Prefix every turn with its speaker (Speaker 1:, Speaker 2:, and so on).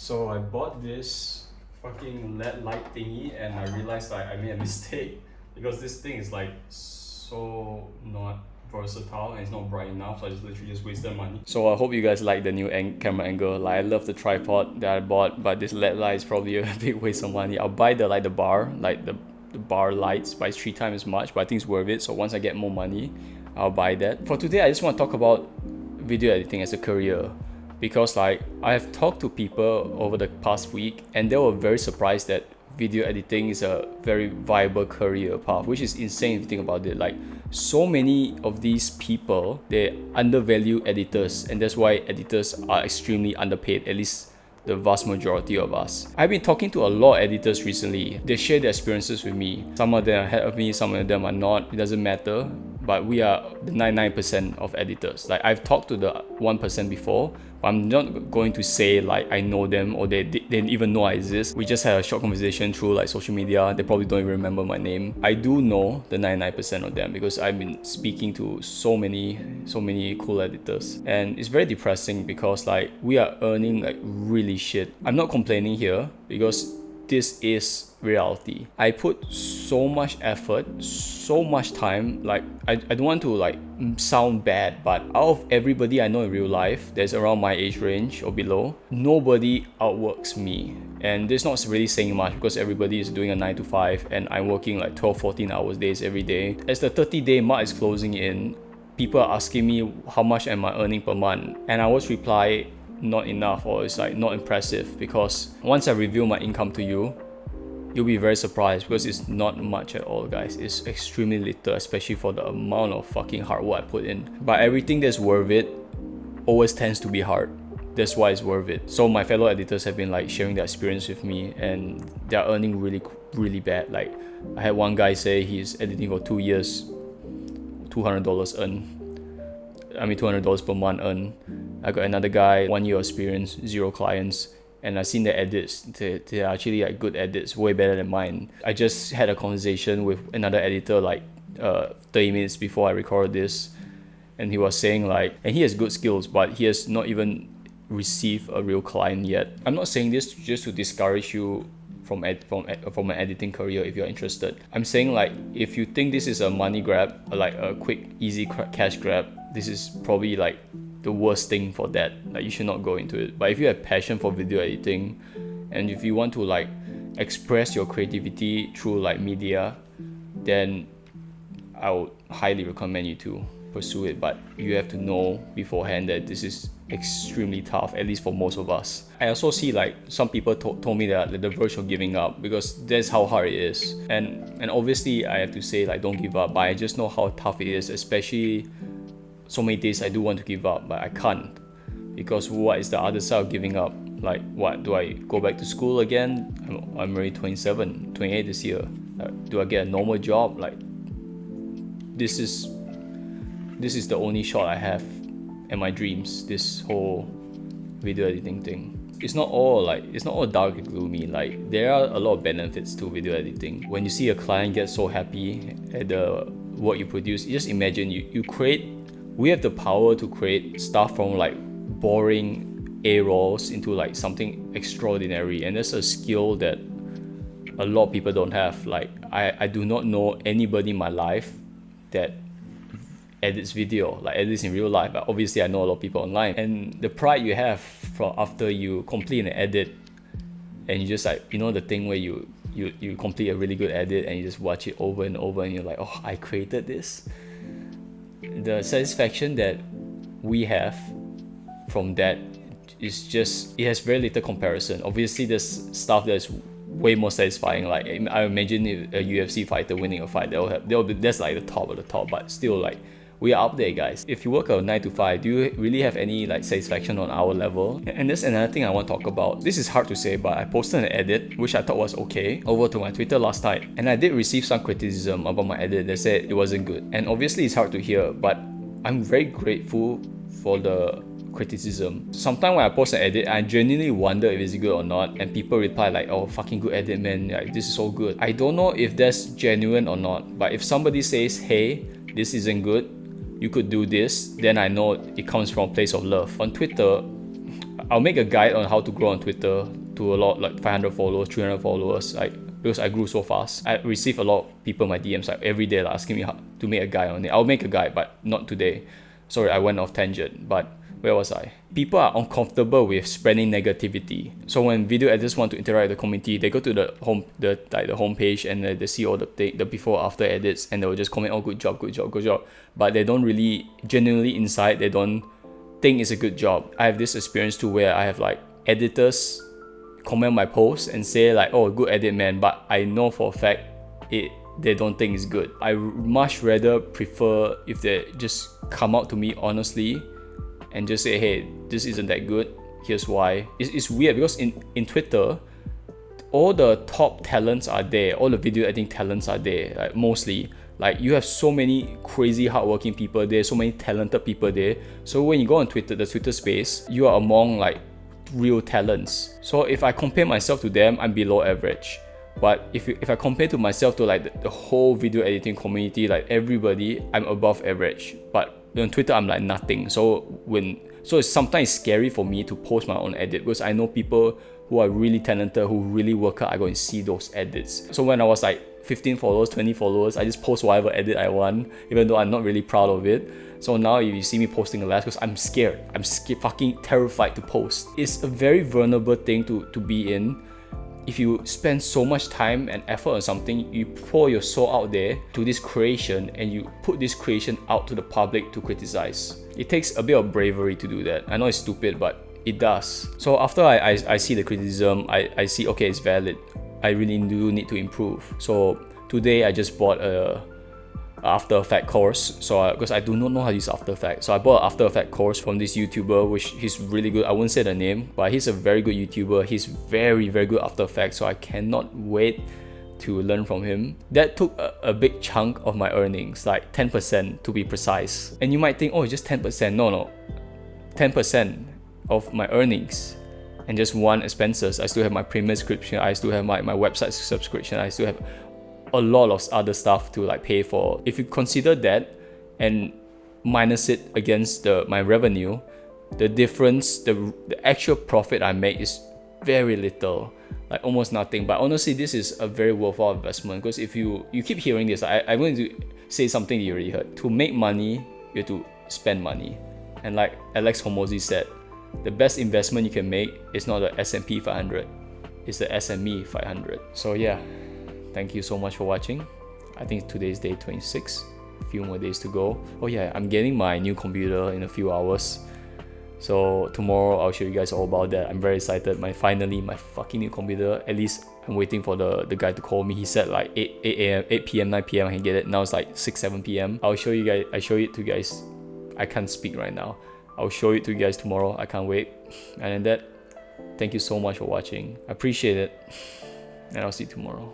Speaker 1: So I bought this fucking LED light thingy and I realized like I made a mistake because this thing is like so not versatile and it's not bright enough, so I just literally just wasted money. So I hope you guys like the new camera angle. Like I love the tripod that I bought, but this LED light is probably a big waste of money. I'll buy the bar, like the bar lights, but it's 3 times as much, but I think it's worth it. So once I get more money, I'll buy that. For today, I just want to talk about video editing as a career, because like I have talked to people over the past week and they were very surprised that video editing is a very viable career path, which is insane if you think about it. Like so many of these people, they undervalue editors, and that's why editors are extremely underpaid, at least the vast majority of us. I've been talking to a lot of editors recently. They share their experiences with me. Some of them are ahead of me, some of them are not. It doesn't matter. But we are the 99% of editors. Like I've talked to the 1% before, but I'm not going to say like I know them or they didn't even know I exist. We just had a short conversation through like social media. They probably don't even remember my name. I do know the 99% of them because I've been speaking to so many cool editors, and it's very depressing because like we are earning like really shit. I'm not complaining here because this is reality. I put so much effort, so much time. Like I don't want to like sound bad, but out of everybody I know in real life that's around my age range or below, nobody outworks me. And this is not really saying much because everybody is doing a 9 to 5 and I'm working like 12-14 hours days every day. As the 30-day mark is closing in, people are asking me how much am I earning per month, and I always reply not enough, or it's like not impressive, because once I reveal my income to you, you'll be very surprised because it's not much at all, guys. It's extremely little, especially for the amount of fucking hard work I put in. But everything that's worth it always tends to be hard. That's why it's worth it. So my fellow editors have been like sharing their experience with me, and they're earning really bad. Like I had one guy say he's editing for 2 years, $200 earned. $200 per month earned. I got another guy, 1 year experience, 0 clients, and I've seen the edits. They're actually like good edits, way better than mine. I just had a conversation with another editor like 30 minutes before I recorded this, and he was saying like, and he has good skills, but he has not even received a real client yet. I'm not saying this just to discourage you from an editing career if you're interested. I'm saying like, if you think this is a money grab, like a quick easy cash grab, this is probably like the worst thing for that. Like you should not go into it. But if you have passion for video editing, and if you want to like express your creativity through like media, then I would highly recommend you to pursue it. But you have to know beforehand that this is extremely tough, at least for most of us. I also see like some people told me that the verge of giving up, because that's how hard it is. And obviously I have to say like don't give up, but I just know how tough it is, especially so many days I do want to give up, but I can't, because what is the other side of giving up? Like what, do I go back to school again? I'm already 27, 28 this year. Do I get a normal job? Like this is the only shot I have in my dreams, this whole video editing thing. It's not all dark and gloomy. Like there are a lot of benefits to video editing. When you see a client get so happy at the work you produce, just imagine we have the power to create stuff from like boring A-rolls into like something extraordinary, and that's a skill that a lot of people don't have. Like I do not know anybody in my life that edits video, like edits in real life, but obviously I know a lot of people online. And the pride you have from after you complete an edit, and you just like, the thing where you complete a really good edit and you just watch it over and over and you're like, oh, I created this. The satisfaction that we have from that is just, it has very little comparison. Obviously there's stuff that's way more satisfying. Like I imagine if a UFC fighter winning a fight, that's like the top of the top, but still like we are up there, guys. If you work a 9 to 5, do you really have any like satisfaction on our level? And there's another thing I want to talk about. This is hard to say, but I posted an edit which I thought was okay over to my Twitter last night, and I did receive some criticism about my edit. They said it wasn't good, and obviously it's hard to hear, but I'm very grateful for the criticism. Sometimes when I post an edit, I genuinely wonder if it's good or not, and people reply like, oh, fucking good edit, man, like this is so good. I don't know if that's genuine or not, but if somebody says, hey, this isn't good, you could do this, then I know it comes from a place of love. On Twitter,
Speaker 2: I'll make a guide on how to grow on Twitter to a lot, like 500 followers, 300 followers, like because I grew so fast. I receive a lot of people in my DMs like every day like, asking me how to make a guide on it. I'll make a guide, but not today. Sorry, I went off tangent, but where was I? People are uncomfortable with spreading negativity. So when video editors want to interact with the community, they go to the home page and they see all the before after edits, and they will just comment, oh, good job, good job, good job. But they don't really genuinely inside, they don't think it's a good job. I have this experience too where I have like editors comment my posts and say like, oh, good edit, man, but I know for a fact they don't think it's good. I much rather prefer if they just come out to me honestly and just say, hey, this isn't that good, here's why. It's weird because in Twitter, all the top talents are there, all the video editing talents are there, like mostly. Like you have so many crazy hardworking people there, so many talented people there. So when you go on Twitter, the Twitter space, you are among like real talents. So if I compare myself to them, I'm below average. But if I compare to myself to like the whole video editing community, like everybody, I'm above average. But on Twitter, I'm like nothing. So it's sometimes scary for me to post my own edit because I know people who are really talented, who really work hard, I go and see those edits. So when I was like 15 followers, 20 followers, I just post whatever edit I want, even though I'm not really proud of it. So now if you see me posting less, because I'm scared, fucking terrified to post. It's a very vulnerable thing to be in. If you spend so much time and effort on something, you pour your soul out there to this creation and you put this creation out to the public to criticize. It takes a bit of bravery to do that. I know it's stupid, but it does. So after I see the criticism, I see, okay, it's valid. I really do need to improve. So today I just bought a After Effects course, so because I do not know how to use After Effects, so I bought an After Effects course from this YouTuber, which he's really good. I won't say the name, but he's a very good YouTuber. He's very good After Effects, so I cannot wait to learn from him. That took a big chunk of my earnings, like 10% to be precise. And you might think, oh, it's just 10%. No, 10% of my earnings and just one expenses. I still have my premium subscription, I still have my website subscription, I still have a lot of other stuff to like pay for. If you consider that and minus it against my revenue, the difference, the actual profit I make is very little, like almost nothing. But honestly, this is a very worthwhile investment because if you keep hearing this, I'm going to say something you already heard. To make money, you have to spend money. And like Alex Hormozi said, the best investment you can make is not the S&P 500, it's the SME 500. So yeah, thank you so much for watching. I think today's day 26, a few more days to go. Oh yeah, I'm getting my new computer in a few hours. So tomorrow I'll show you guys all about that. I'm very excited. My fucking new computer. At least I'm waiting for the guy to call me. He said like 8 p.m, 9 p.m. I can get it. Now it's like 6, 7 p.m. I show it to you guys. I can't speak right now. I'll show it to you guys tomorrow. I can't wait. And then thank you so much for watching. I appreciate it. And I'll see you tomorrow.